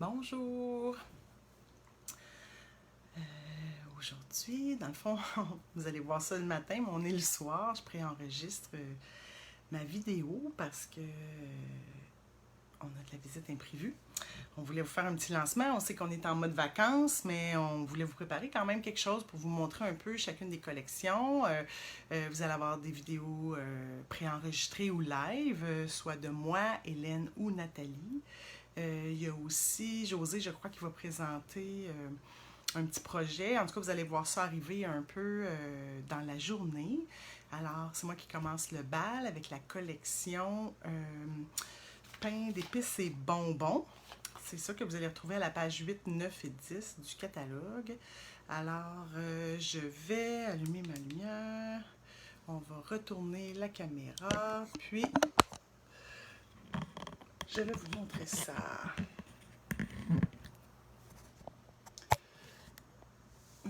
Bonjour! Aujourd'hui, dans le fond, vous allez voir ça le matin, mais on est le soir. Je préenregistre ma vidéo parce que on a de la visite imprévue. On voulait vous faire un petit lancement. On sait qu'on est en mode vacances, mais on voulait vous préparer quand même quelque chose pour vous montrer un peu chacune des collections. Vous allez avoir des vidéos préenregistrées ou live, soit de moi, Hélène ou Nathalie. Il y a aussi José, je crois, qui va présenter un petit projet. En tout cas, vous allez voir ça arriver un peu dans la journée. Alors, c'est moi qui commence le bal avec la collection pain d'épices et bonbons. C'est ça que vous allez retrouver à la page 8, 9 et 10 du catalogue. Alors, je vais allumer ma lumière. On va retourner la caméra. Puis, je vais vous montrer ça.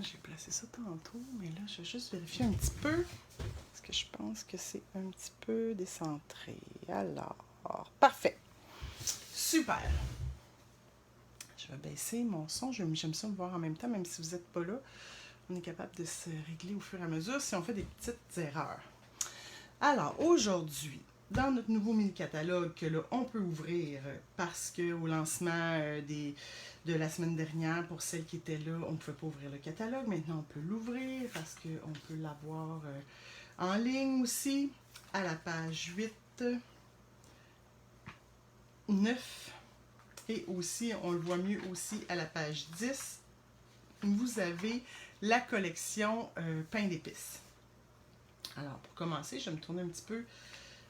J'ai placé ça tantôt, mais là, je vais juste vérifier un petit peu. Parce que je pense que c'est un petit peu décentré. Alors, parfait. Super. Je vais baisser mon son. J'aime ça me voir en même temps, même si vous n'êtes pas là. On est capable de se régler au fur et à mesure si on fait des petites erreurs. Alors, aujourd'hui, dans notre nouveau mini-catalogue que là, on peut ouvrir parce qu'au lancement de la semaine dernière, pour celles qui étaient là, on ne pouvait pas ouvrir le catalogue. Maintenant, on peut l'ouvrir parce qu'on peut l'avoir en ligne aussi à la page 8, 9 et aussi, on le voit mieux aussi à la page 10. Vous avez la collection pain d'épices. Alors, pour commencer, je vais me tourner un petit peu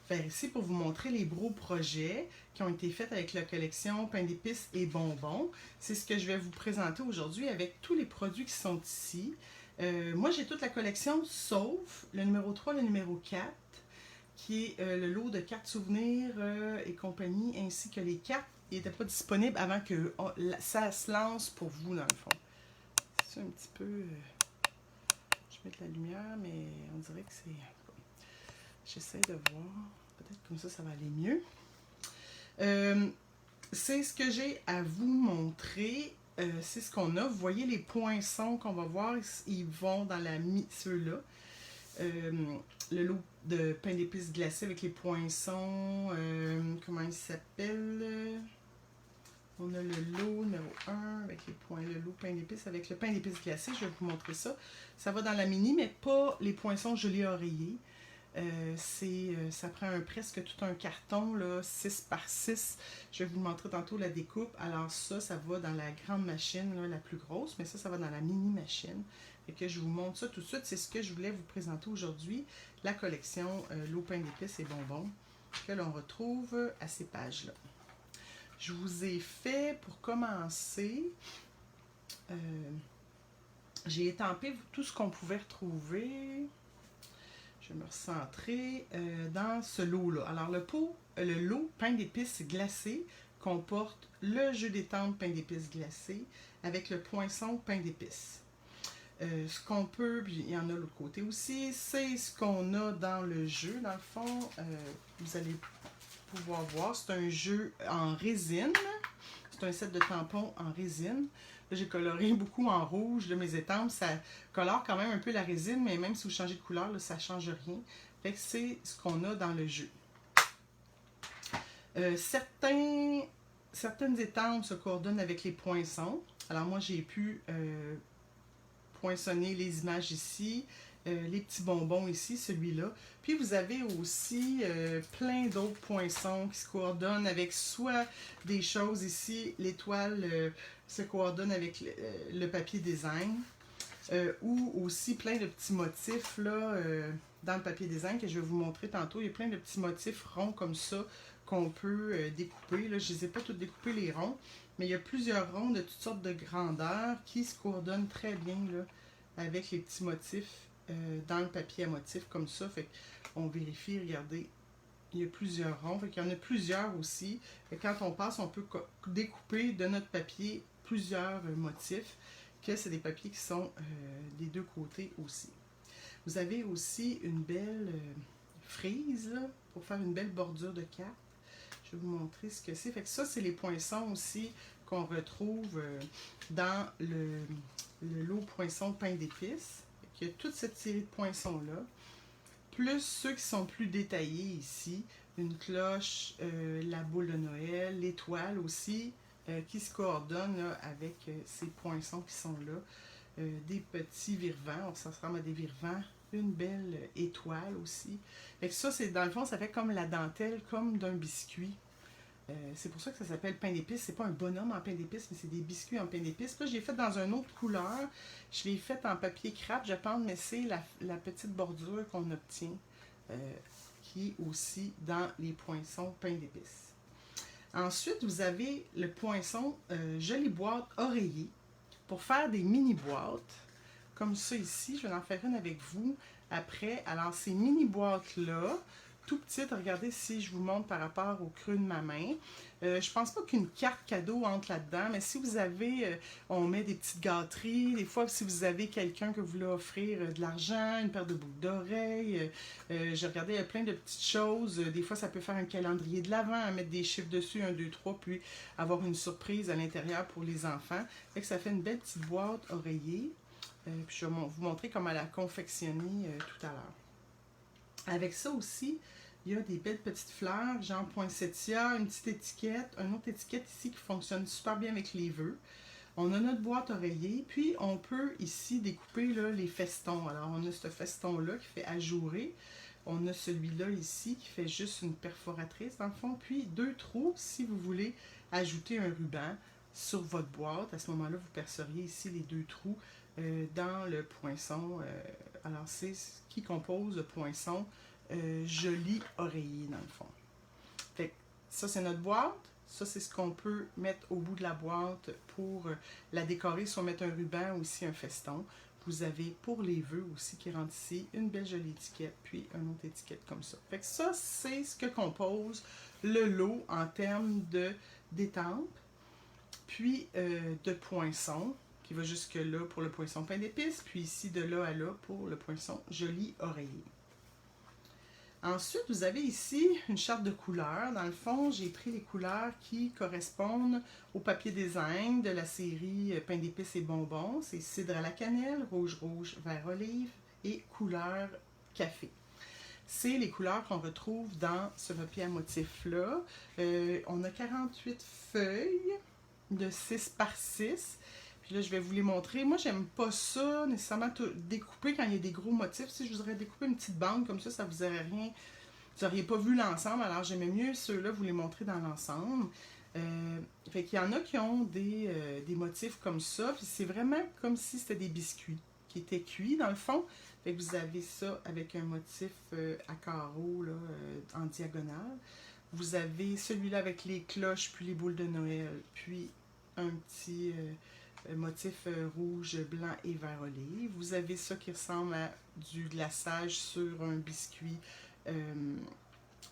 vers ici pour vous montrer les gros projets qui ont été faits avec la collection pain d'épices et bonbons. C'est ce que je vais vous présenter aujourd'hui avec tous les produits qui sont ici. Moi, j'ai toute la collection, sauf le numéro 3, le numéro 4, qui est le lot de cartes souvenirs et compagnie, ainsi que les cartes qui n'étaient pas disponibles avant que ça se lance pour vous, dans le fond. C'est ça un petit peu... je vais mettre la lumière, mais on dirait que c'est... J'essaie de voir. Peut-être comme ça va aller mieux. C'est ce que j'ai à vous montrer. C'est ce qu'on a. Vous voyez les poinçons qu'on va voir, ils vont dans la ceux-là. Le lot de pain d'épices glacé avec les poinçons. Comment il s'appelle? On a le lot numéro 1 avec le lot pain d'épices avec le pain d'épices glacé. Je vais vous montrer ça. Ça va dans la mini, mais pas les poinçons gelés oreillers. Ça prend presque tout un carton, là, 6 par 6. Je vais vous montrer tantôt la découpe. Alors ça va dans la grande machine, là, la plus grosse, mais ça va dans la mini machine. Et que je vous montre ça tout de suite. C'est ce que je voulais vous présenter aujourd'hui, la collection l'eau pain d'épices et bonbons que l'on retrouve à ces pages-là. Je vous ai fait, pour commencer, j'ai étampé tout ce qu'on pouvait retrouver. Je vais me recentrer dans ce lot-là. Alors, le lot pain d'épices glacé comporte le jeu d'étampe pain d'épices glacé avec le poinçon pain d'épices. Ce qu'on peut, puis il y en a de l'autre côté aussi, c'est ce qu'on a dans le jeu. Dans le fond, vous allez pouvoir voir, c'est un jeu en résine. C'est un set de tampons en résine. Là, j'ai coloré beaucoup en rouge de mes étampes. Ça colore quand même un peu la résine, mais même si vous changez de couleur, là, ça ne change rien. Fait que c'est ce qu'on a dans le jeu. Certaines étampes se coordonnent avec les poinçons. Alors moi, j'ai pu poinçonner les images ici. Les petits bonbons ici, celui-là. Puis vous avez aussi plein d'autres poinçons qui se coordonnent avec soit des choses ici, l'étoile se coordonne avec le papier design, ou aussi plein de petits motifs là, dans le papier design que je vais vous montrer tantôt. Il y a plein de petits motifs ronds comme ça qu'on peut découper. Là, je ne les ai pas tous découpés les ronds, mais il y a plusieurs ronds de toutes sortes de grandeurs qui se coordonnent très bien là, avec les petits motifs dans le papier à motifs comme ça. Fait qu'on vérifie, regardez, il y a plusieurs ronds. Fait qu'il y en a plusieurs aussi. Fait que quand on passe, on peut découper de notre papier plusieurs motifs, que c'est des papiers qui sont des deux côtés aussi. Vous avez aussi une belle frise là, pour faire une belle bordure de cartes. Je vais vous montrer ce que c'est. Fait que ça, c'est les poinçons aussi qu'on retrouve dans le lot poinçon pain d'épices. Il y a toute cette série de poinçons-là, plus ceux qui sont plus détaillés ici, une cloche, la boule de Noël, l'étoile aussi, qui se coordonne là, avec ces poinçons qui sont là. Des petits virevents, ça se ressemble à des virevents, une belle étoile aussi. Fait que ça, c'est dans le fond, ça fait comme la dentelle, comme d'un biscuit. C'est pour ça que ça s'appelle pain d'épices. C'est pas un bonhomme en pain d'épices, mais c'est des biscuits en pain d'épices. Là, j'ai fait dans une autre couleur. Je l'ai fait en papier craft, je pense, mais c'est la petite bordure qu'on obtient, qui est aussi dans les poinçons pain d'épices. Ensuite, vous avez le poinçon jolie boîte oreiller pour faire des mini boîtes. Comme ça ici, je vais en faire une avec vous après. Alors, ces mini boîtes-là, tout petites, regardez si je vous montre par rapport au creux de ma main. Je pense pas qu'une carte cadeau entre là-dedans, mais si vous avez, on met des petites gâteries, des fois si vous avez quelqu'un que vous voulez offrir de l'argent, une paire de boucles d'oreilles, j'ai regardé, il y a plein de petites choses. Des fois, ça peut faire un calendrier de l'Avent, mettre des chiffres dessus, 1, 2, 3, puis avoir une surprise à l'intérieur pour les enfants. Fait que ça fait une belle petite boîte oreiller. Puis je vais vous montrer comment la confectionner tout à l'heure. Avec ça aussi, il y a des belles petites fleurs, genre poinsettia, une petite étiquette, une autre étiquette ici qui fonctionne super bien avec les vœux. On a notre boîte oreiller, puis on peut ici découper là, les festons. Alors on a ce feston-là qui fait ajourer. On a celui-là ici qui fait juste une perforatrice dans le fond, puis 2 trous si vous voulez ajouter un ruban sur votre boîte. À ce moment-là, vous perceriez ici les 2 trous dans le poinçon. Alors c'est ce qui compose le poinçon joli oreiller dans le fond. Fait que ça c'est notre boîte. Ça c'est ce qu'on peut mettre au bout de la boîte pour la décorer, soit mettre un ruban ou aussi un feston. Vous avez pour les vœux aussi qui rentre ici une belle jolie étiquette, puis une autre étiquette comme ça. Fait que ça c'est ce que compose le lot en termes d'étampes, puis de poinçons, qui va jusque là pour le poinçon pain d'épices, puis ici de là à là pour le poinçon joli oreiller. Ensuite, vous avez ici une charte de couleurs. Dans le fond, j'ai pris les couleurs qui correspondent au papier design de la série pain d'épices et bonbons. C'est cidre à la cannelle, rouge, vert olive et couleur café. C'est les couleurs qu'on retrouve dans ce papier à motif-là. On a 48 feuilles de 6 par 6. Puis là, je vais vous les montrer. Moi, j'aime pas ça nécessairement découper quand il y a des gros motifs. Si je vous aurais découpé une petite bande comme ça vous aurait rien. Vous n'auriez pas vu l'ensemble. Alors, j'aimais mieux ceux-là vous les montrer dans l'ensemble. Fait qu'il y en a qui ont des motifs comme ça. Puis c'est vraiment comme si c'était des biscuits qui étaient cuits dans le fond. Fait que vous avez ça avec un motif à carreaux là, en diagonale. Vous avez celui-là avec les cloches, puis les boules de Noël, puis un petit motif rouge, blanc et vert olive. Vous avez ça qui ressemble à du glaçage sur un biscuit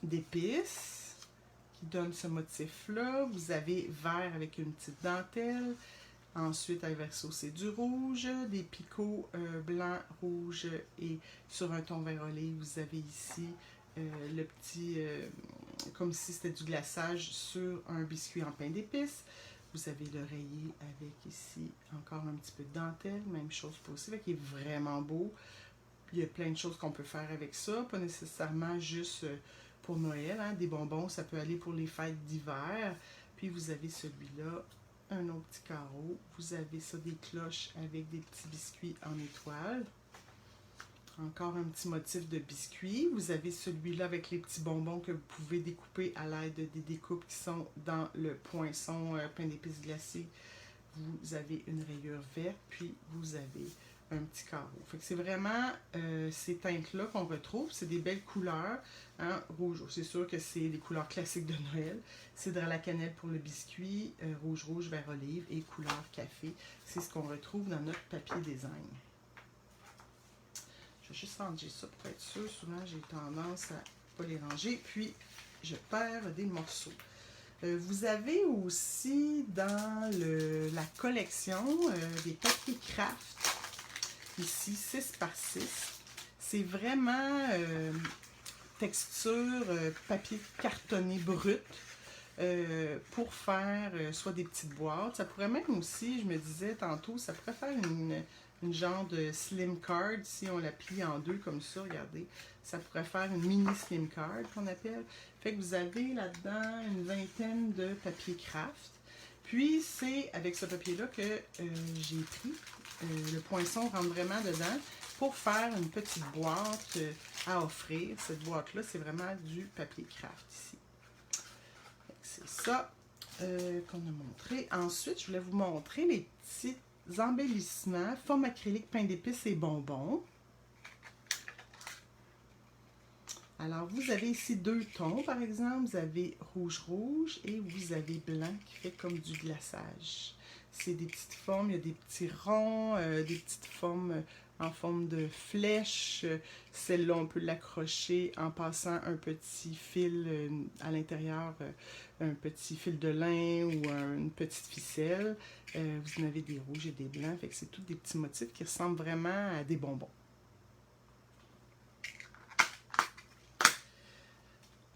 d'épices qui donne ce motif-là. Vous avez vert avec une petite dentelle. Ensuite, avec ça, c'est du rouge, des picots blanc, rouge et sur un ton vert olive, vous avez ici le petit, comme si c'était du glaçage sur un biscuit en pain d'épices. Vous avez l'oreiller avec ici encore un petit peu de dentelle, même chose pour aussi, qui est vraiment beau. Il y a plein de choses qu'on peut faire avec ça, pas nécessairement juste pour Noël, hein. Des bonbons, ça peut aller pour les fêtes d'hiver. Puis vous avez celui-là, un autre petit carreau. Vous avez ça, des cloches avec des petits biscuits en étoile. Encore un petit motif de biscuit. Vous avez celui-là avec les petits bonbons que vous pouvez découper à l'aide des découpes qui sont dans le poinçon pain d'épices glacé. Vous avez une rayure verte, puis vous avez un petit carreau. Fait que c'est vraiment ces teintes-là qu'on retrouve. C'est des belles couleurs. Hein? Rouge, c'est sûr que c'est les couleurs classiques de Noël. Cidre à la cannelle pour le biscuit, rouge, vert olive et couleur café. C'est ce qu'on retrouve dans notre papier design. Je vais juste ranger ça pour être sûr. Souvent, j'ai tendance à ne pas les ranger. Puis, je perds des morceaux. Vous avez aussi dans la collection des papiers craft. Ici, 6 par 6. C'est vraiment texture papier cartonné brut. pour faire soit des petites boîtes. Ça pourrait même aussi, je me disais tantôt, ça pourrait faire une genre de slim card si on la plie en deux comme ça, regardez. Ça pourrait faire une mini slim card qu'on appelle. Fait que vous avez là-dedans une vingtaine de papier craft. Puis c'est avec ce papier-là que j'ai pris. Le poinçon rentre vraiment dedans pour faire une petite boîte à offrir. Cette boîte-là, c'est vraiment du papier craft ici. C'est ça qu'on a montré. Ensuite, je voulais vous montrer les petits embellissements, forme acrylique, pain d'épices et bonbons. Alors, vous avez ici deux tons, par exemple. Vous avez rouge-rouge et vous avez blanc qui fait comme du glaçage. C'est des petites formes, il y a des petits ronds, des petites formes en forme de flèche. Celle-là, on peut l'accrocher en passant un petit fil à l'intérieur, un petit fil de lin ou une petite ficelle. Vous en avez des rouges et des blancs, fait que c'est tous des petits motifs qui ressemblent vraiment à des bonbons.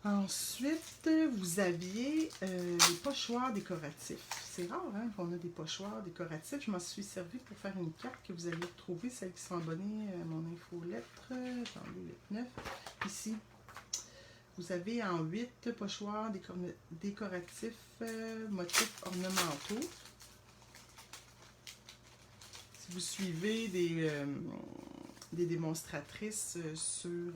Ensuite, vous aviez les pochoirs décoratifs. C'est rare qu'on a des pochoirs décoratifs. Je m'en suis servi pour faire une carte que vous allez retrouver, celles qui sont abonnées à mon infolettre. Attendez, 8-9. Ici, vous avez en 8 pochoirs décoratifs, motifs ornementaux. Si vous suivez des démonstratrices sur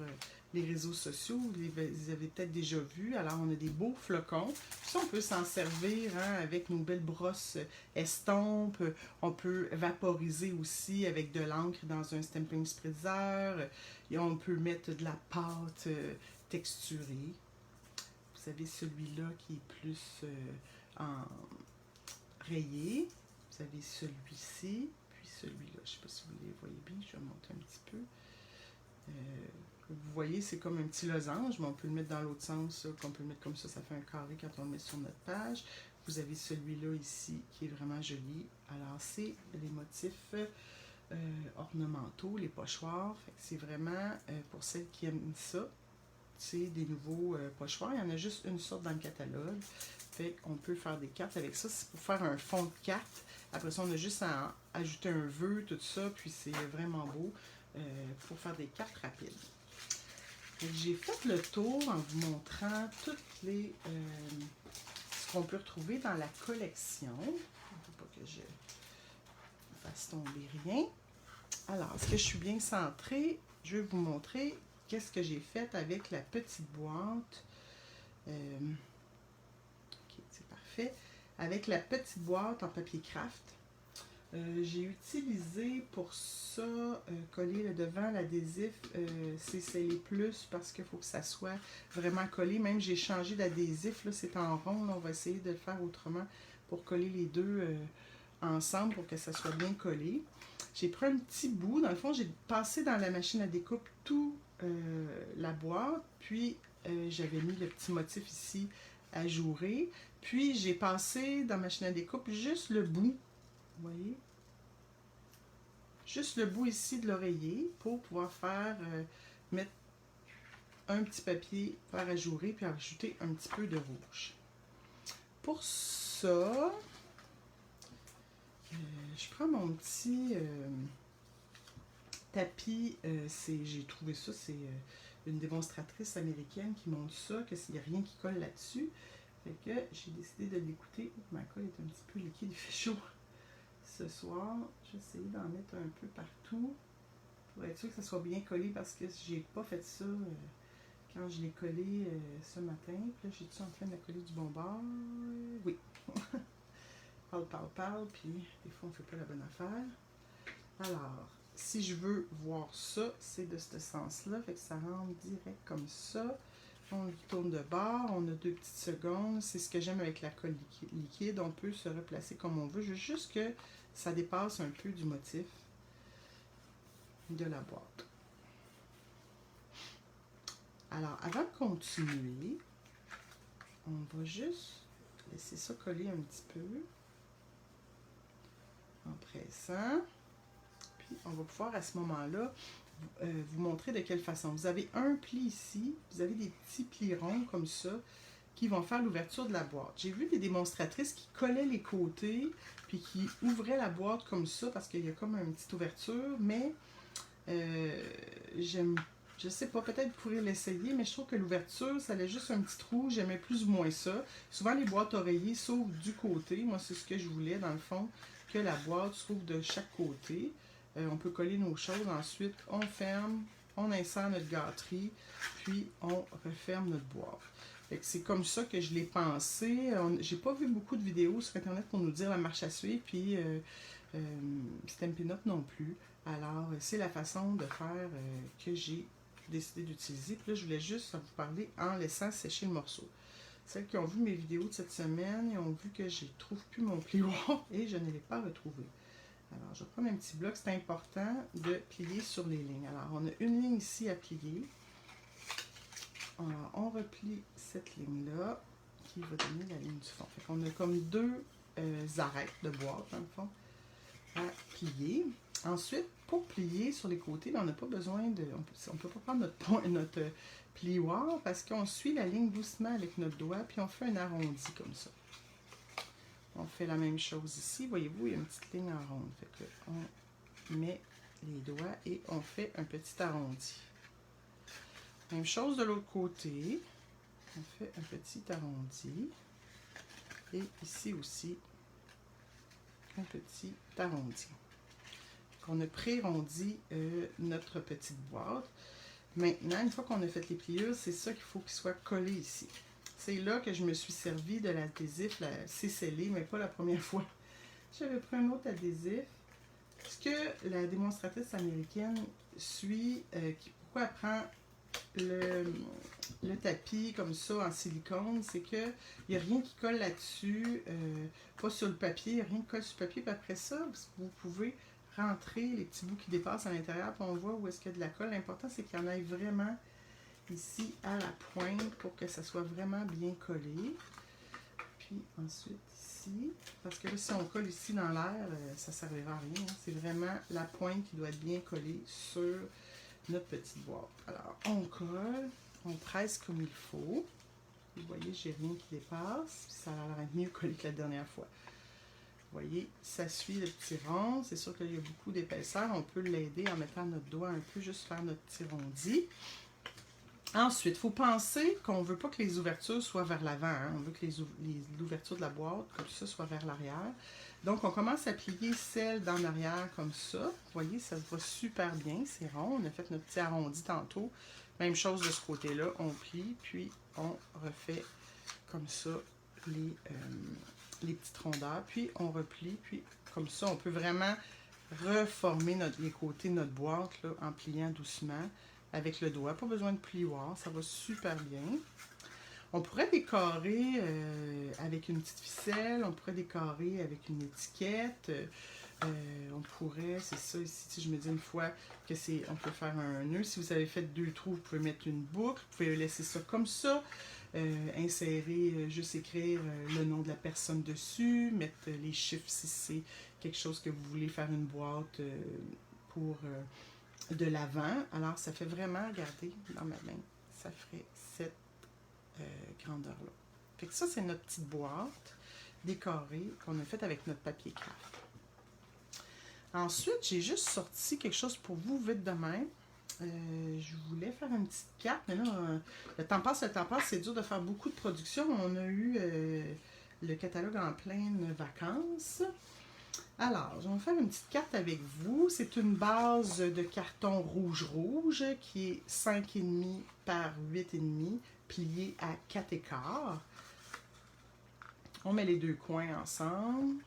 les réseaux sociaux, vous les avez peut-être déjà vus. Alors, on a des beaux flocons. Ça, on peut s'en servir avec nos belles brosses estampes. On peut vaporiser aussi avec de l'encre dans un stamping spritzer. Et on peut mettre de la pâte texturée. Vous avez celui-là qui est plus en rayé. Vous avez celui-ci. Celui-là, je ne sais pas si vous les voyez bien, je vais monter un petit peu. Vous voyez, c'est comme un petit losange, mais on peut le mettre dans l'autre sens, qu'on peut le mettre comme ça fait un carré quand on le met sur notre page. Vous avez celui-là ici qui est vraiment joli. Alors, c'est les motifs ornementaux, les pochoirs. C'est vraiment pour celles qui aiment ça. C'est des nouveaux pochoirs. Il y en a juste une sorte dans le catalogue. Fait qu'on peut faire des cartes avec ça. C'est pour faire un fond de carte. Après ça, on a juste à ajouter un vœu, tout ça. Puis c'est vraiment beau pour faire des cartes rapides. J'ai fait le tour en vous montrant toutes les ce qu'on peut retrouver dans la collection. Il ne faut pas que je fasse tomber rien. Alors, est-ce que je suis bien centrée? Je vais vous montrer qu'est-ce que j'ai fait avec la petite boîte. Ok, c'est parfait. Avec la petite boîte en papier craft. J'ai utilisé pour ça, coller le devant, l'adhésif, c'est scellé plus parce qu'il faut que ça soit vraiment collé. Même j'ai changé d'adhésif, là c'est en rond, là, on va essayer de le faire autrement pour coller les deux ensemble pour que ça soit bien collé. J'ai pris un petit bout, dans le fond j'ai passé dans la machine à découpe tout la boîte, puis j'avais mis le petit motif ici ajouré, puis j'ai passé dans la machine à découpe juste le bout. Vous voyez? Juste le bout ici de l'oreiller pour pouvoir faire mettre un petit papier, faire ajourer, puis ajouter un petit peu de rouge. Pour ça, je prends mon petit tapis. J'ai trouvé ça, c'est une démonstratrice américaine qui montre ça, qu'il n'y a rien qui colle là-dessus. Fait que j'ai décidé de l'écouter. Ma colle est un petit peu liquide, il fait chaud. Ce soir, j'ai essayé d'en mettre un peu partout pour être sûr que ça soit bien collé parce que j'ai pas fait ça quand je l'ai collé ce matin. Puis là, j'ai-tu en train de la coller du bon bord? Oui. Parle, puis des fois on fait pas la bonne affaire. Alors, si je veux voir ça, c'est de ce sens-là. Fait que ça rentre direct comme ça. On le tourne de bord, on a 2 petites secondes. C'est ce que j'aime avec la colle liquide. On peut se replacer comme on veut. Je veux juste que ça dépasse un peu du motif de la boîte. Alors, avant de continuer, on va juste laisser ça coller un petit peu en pressant. Puis, on va pouvoir à ce moment-là vous montrer de quelle façon. Vous avez un pli ici, vous avez des petits plis ronds comme ça. qui vont faire l'ouverture de la boîte. J'ai vu des démonstratrices qui collaient les côtés, puis qui ouvraient la boîte comme ça, parce qu'il y a comme une petite ouverture, mais je sais pas, peut-être vous pourrez l'essayer, mais je trouve que l'ouverture, ça laisse juste un petit trou, j'aimais plus ou moins ça. Souvent, les boîtes oreillers s'ouvrent du côté, moi c'est ce que je voulais dans le fond, que la boîte s'ouvre de chaque côté. On peut coller nos choses, ensuite on ferme, on insère notre gâterie, puis on referme notre boîte. C'est comme ça que je l'ai pensé. J'ai pas vu beaucoup de vidéos sur Internet pour nous dire la marche à suivre, puis Stampin' Up non plus. Alors, c'est la façon de faire que j'ai décidé d'utiliser. Puis là, je voulais juste vous parler en laissant sécher le morceau. Celles qui ont vu mes vidéos de cette semaine, ils ont vu que je ne trouve plus mon plioir et je ne l'ai pas retrouvé. Alors, je vais prendre un petit bloc. C'est important de plier sur les lignes. Alors, on a une ligne ici à plier. Alors, on replie cette ligne-là qui va donner la ligne du fond. Fait qu'on a comme deux arêtes de boîte, dans le fond, à plier. Ensuite, pour plier sur les côtés, on n'a pas besoin de... On ne peut pas prendre notre plioir parce qu'on suit la ligne doucement avec notre doigt, puis on fait un arrondi comme ça. On fait la même chose ici. Voyez-vous, il y a une petite ligne en ronde. Fait que on met les doigts et on fait un petit arrondi. Même chose de l'autre côté. On fait un petit arrondi. Et ici aussi, un petit arrondi. On a pré-rondi notre petite boîte. Maintenant, une fois qu'on a fait les pliures, c'est ça qu'il faut qu'il soit collé ici. C'est là que je me suis servi de l'adhésif, c'est scellé, mais pas la première fois. J'avais pris un autre adhésif. Ce que la démonstratrice américaine suit, pourquoi elle prend le tapis comme ça en silicone, c'est qu'il n'y a rien qui colle là-dessus, pas sur le papier, il n'y a rien qui colle sur le papier. Puis après ça, vous pouvez rentrer les petits bouts qui dépassent à l'intérieur, puis on voit où est-ce qu'il y a de la colle. L'important, c'est qu'il y en ait vraiment ici à la pointe pour que ça soit vraiment bien collé. Puis ensuite ici, parce que là, si on colle ici dans l'air, ça ne servira à rien. Hein. C'est vraiment la pointe qui doit être bien collée sur notre petite boîte. Alors, on colle, on presse comme il faut. Vous voyez, j'ai rien qui dépasse. Ça a l'air mieux collé que la dernière fois. Vous voyez, ça suit le petit rond. C'est sûr qu'il y a beaucoup d'épaisseur. On peut l'aider en mettant notre doigt un peu, juste faire notre petit rondi. Ensuite, il faut penser qu'on ne veut pas que les ouvertures soient vers l'avant. Hein. On veut que l'ouverture de la boîte, comme ça, soit vers l'arrière. Donc, on commence à plier celle d'en arrière comme ça. Vous voyez, ça se voit super bien. C'est rond. On a fait notre petit arrondi tantôt. Même chose de ce côté-là. On plie, puis on refait comme ça les petites rondeurs. Puis, on replie. Puis, comme ça, on peut vraiment reformer les côtés de notre boîte là, en pliant doucement avec le doigt. Pas besoin de plioir. Ça va super bien. On pourrait décorer avec une petite ficelle, on pourrait décorer avec une étiquette, on pourrait, c'est ça ici, si je me dis une fois que on peut faire un nœud. Si vous avez fait 2 trous, vous pouvez mettre une boucle, vous pouvez laisser ça comme ça, insérer, juste écrire le nom de la personne dessus, mettre les chiffres si c'est quelque chose que vous voulez faire une boîte pour de l'avant. Alors ça fait vraiment, regardez, dans ma main, ça ferait cette grandeur-là. Fait que ça, c'est notre petite boîte décorée qu'on a faite avec notre papier craft. Ensuite, j'ai juste sorti quelque chose pour vous vite de même. Je voulais faire une petite carte, mais là, le temps passe, c'est dur de faire beaucoup de production. On a eu le catalogue en pleine vacances. Alors, je vais faire une petite carte avec vous. C'est une base de carton rouge qui est 5,5 par 8,5, plié à 4 écarts. On met les deux coins ensemble.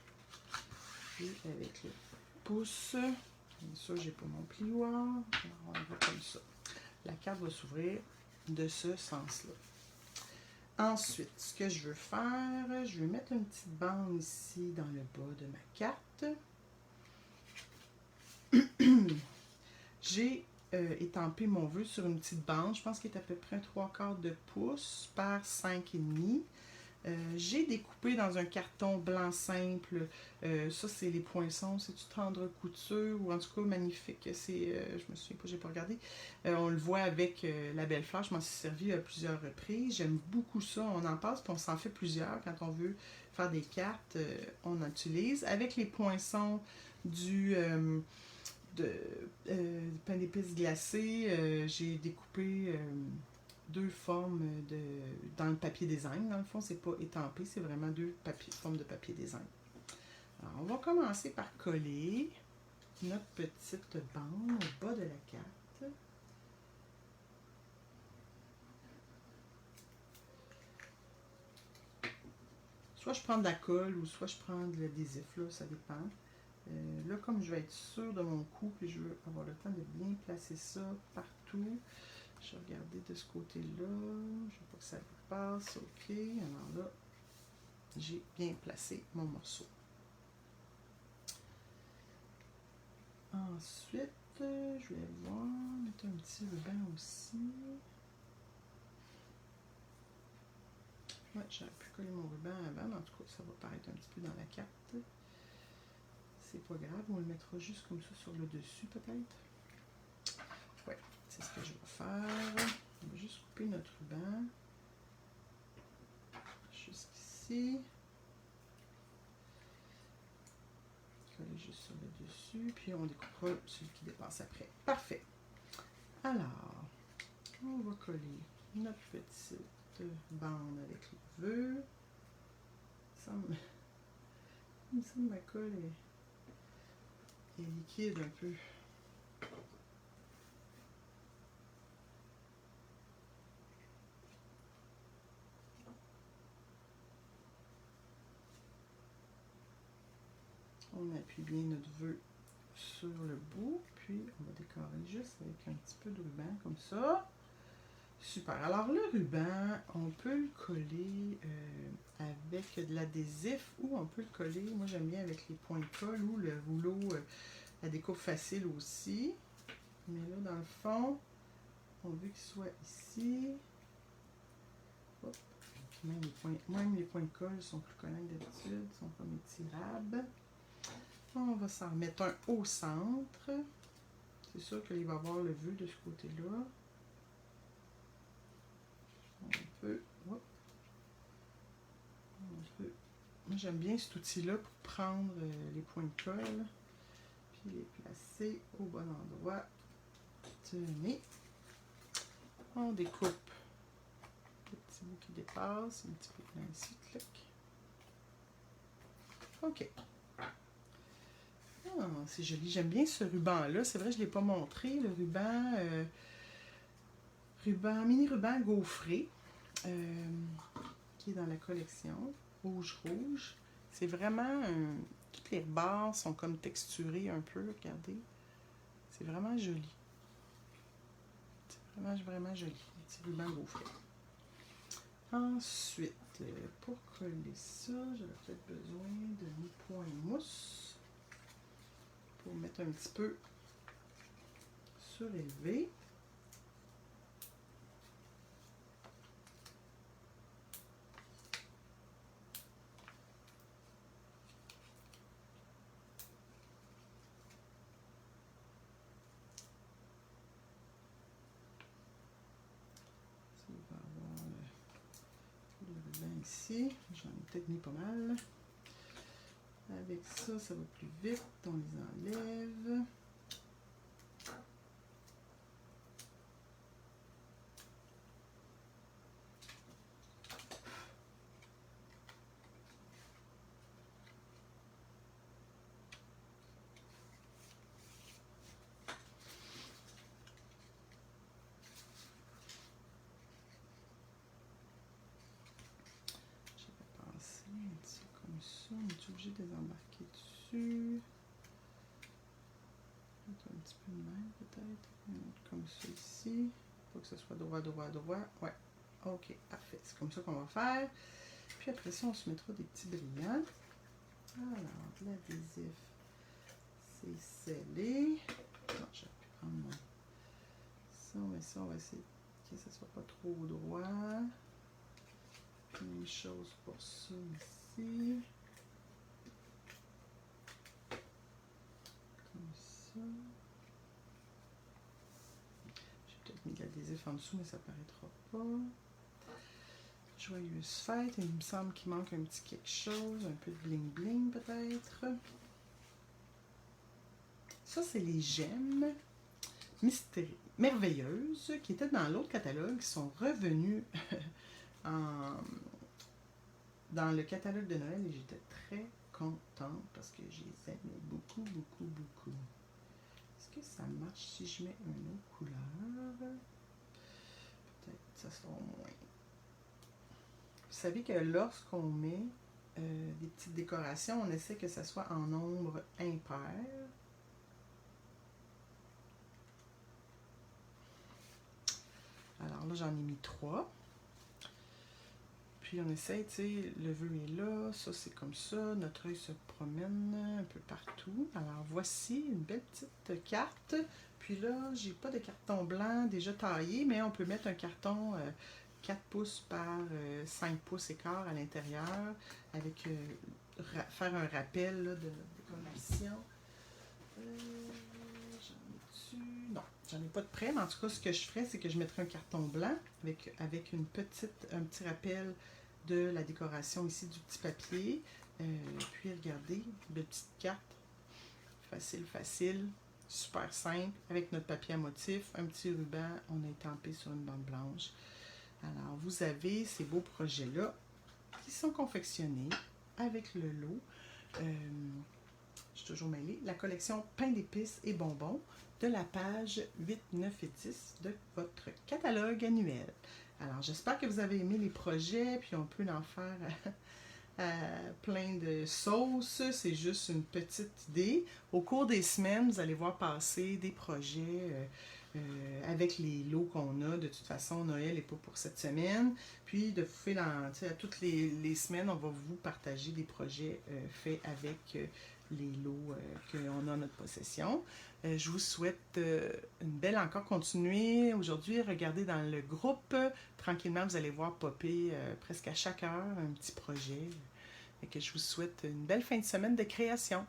Et avec le pouce, bien sûr, j'ai pas mon plioir. Alors, on va comme ça. La carte va s'ouvrir de ce sens-là. Ensuite, ce que je veux faire, je vais mettre une petite bande ici dans le bas de ma carte. J'ai étampé mon vœu sur une petite bande, je pense qu'il est à peu près 3/4 de pouce par 5,5. J'ai découpé dans un carton blanc simple. Ça, c'est les poinçons. C'est du tendre couture ou en tout cas magnifique. C'est, je me souviens pas, j'ai pas regardé. On le voit avec la belle fleur. Je m'en suis servi à plusieurs reprises. J'aime beaucoup ça. On en passe puis on s'en fait plusieurs. Quand on veut faire des cartes, on en utilise. Avec les poinçons du de, pain d'épices glacé, j'ai découpé deux formes dans le papier design. Dans le fond, c'est pas étampé, c'est vraiment deux formes de papier design. Alors, on va commencer par coller notre petite bande au bas de la carte. Soit je prends de la colle ou soit je prends de l'adhésif, là, ça dépend. Là, comme je vais être sûre de mon coup, puis je veux avoir le temps de bien placer ça partout, je vais regarder de ce côté-là. Je ne veux pas que ça passe. OK. Alors là, j'ai bien placé mon morceau. Ensuite, je vais voir, mettre un petit ruban aussi. Ouais, j'aurais pu coller mon ruban avant, mais en tout cas, ça va paraître un petit peu dans la carte. C'est pas grave, on le mettra juste comme ça sur le dessus, peut-être. Ouais, c'est ce que je vais faire. On va juste couper notre ruban. Jusqu'ici. Coller juste sur le dessus, puis on découpera celui qui dépasse après. Parfait. Alors, on va coller notre petite bande avec le vœu. Il me semble que ma colle est liquide un peu. On appuie bien notre vœu sur le bout, puis on va décorer juste avec un petit peu de ruban comme ça. Super. Alors le ruban, on peut le coller avec de l'adhésif ou on peut le coller, moi j'aime bien avec les points de colle ou le rouleau à découpe facile aussi. Mais là dans le fond, on veut qu'il soit ici. Hop. Même les points de colle sont plus collants que d'habitude, sont comme étirables. On va s'en remettre un au centre. C'est sûr qu'il va y avoir le vœu de ce côté-là. On peut, moi j'aime bien cet outil-là pour prendre les points de colle, puis les placer au bon endroit. Tenez. On découpe le petit bout qui dépasse, un petit peu plein ici, clic. OK. Ah, c'est joli. J'aime bien ce ruban-là. C'est vrai, je ne l'ai pas montré. Le mini ruban gaufré, qui est dans la collection rouge. C'est vraiment... toutes les barres sont comme texturées un peu, regardez. C'est vraiment joli. C'est vraiment joli. Les petits rubans gaufrés. Ensuite, pour coller ça, j'aurais peut-être besoin de mes points mousse pour mettre un petit peu surélevé. Ça va avoir le ruban ici. J'en ai peut-être mis pas mal. Avec ça, ça va plus vite. On les enlève. On est obligé de les embarquer dessus. Un petit peu de même peut-être. Comme ça ici. Faut que ce soit droit. Ouais. OK, parfait. C'est comme ça qu'on va faire. Puis après ça, on se mettra des petits brillants. Alors, l'adhésif, c'est scellé. Non, j'aurais pu prendre ça, mais ça, on va essayer que ça soit pas trop droit. Même chose pour ça ici. Comme ça. J'ai peut-être mis de l'adhésif en dessous, mais ça ne paraîtra pas. Joyeuse fête. Il me semble qu'il manque un petit quelque chose. Un peu de bling bling peut-être. Ça, c'est les gemmes merveilleuses qui étaient dans l'autre catalogue, qui sont revenues dans le catalogue de Noël et j'étais très contente parce que je les aimais beaucoup, beaucoup, beaucoup. Est-ce que ça marche si je mets une autre couleur? Peut-être ça sera moins. Vous savez que lorsqu'on met des petites décorations, on essaie que ça soit en nombre impair. Alors là, j'en ai mis 3. Puis on essaye, tu sais, le vœu est là, ça c'est comme ça, notre œil se promène un peu partout. Alors voici une belle petite carte. Puis là, j'ai pas de carton blanc déjà taillé, mais on peut mettre un carton 4 pouces par 5 pouces et quart à l'intérieur, avec faire un rappel là, de décoration. Non, j'en ai pas de prêt, mais en tout cas, ce que je ferais, c'est que je mettrais un carton blanc avec un petit rappel de la décoration ici du petit papier. Puis regardez, de petites cartes. Facile, facile. Super simple. Avec notre papier à motif, un petit ruban, on a étampé sur une bande blanche. Alors, vous avez ces beaux projets-là qui sont confectionnés avec le lot. Je suis toujours mêlée. La collection pain d'épices et bonbons de la page 8, 9 et 10 de votre catalogue annuel. Alors, j'espère que vous avez aimé les projets, puis on peut en faire plein de sauces. C'est juste une petite idée. Au cours des semaines, vous allez voir passer des projets avec les lots qu'on a. De toute façon, Noël n'est pas pour cette semaine. Puis, de fil à toutes les semaines, on va vous partager des projets faits avec les lots qu'on a en notre possession. Je vous souhaite une belle encore continuée. Aujourd'hui, regardez dans le groupe. Tranquillement, vous allez voir popper presque à chaque heure un petit projet. Et que je vous souhaite une belle fin de semaine de création.